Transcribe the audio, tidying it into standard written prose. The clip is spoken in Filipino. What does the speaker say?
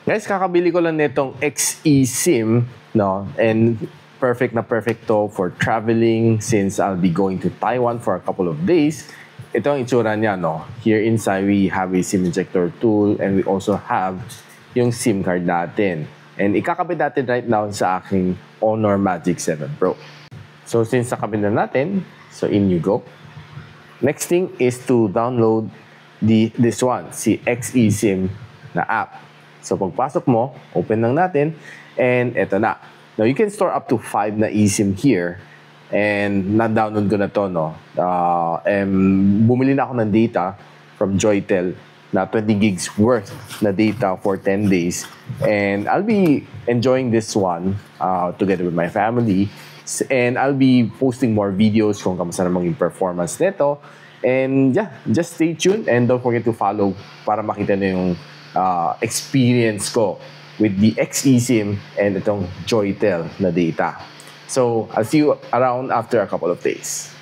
Guys, kakabili ko lang nitong XE SIM, no? And perfect na perfect to for traveling since I'll be going to Taiwan for a couple of days. Ito ang itsura niya, no? Here inside, we have a SIM injector tool and we also have yung SIM card natin. And ikakabit natin right now sa aking Honor Magic 7 Pro. So, since nakabit na natin, so in you go. Next thing is to download this one, si XE SIM na app. So, pagpasok mo, open lang natin, and eto na. Now, you can store up to 5 na eSIM here, and na-download ko na to, no? Bumili na ako ng data from Joytel na 20 gigs worth na data for 10 days, and I'll be enjoying this one together with my family, and I'll be posting more videos kung kamusta naman yung performance nito, and yeah, just stay tuned, and don't forget to follow para makita na yung experience ko with the XE SIM and itong Joytel na data. So, I'll see you around after a couple of days.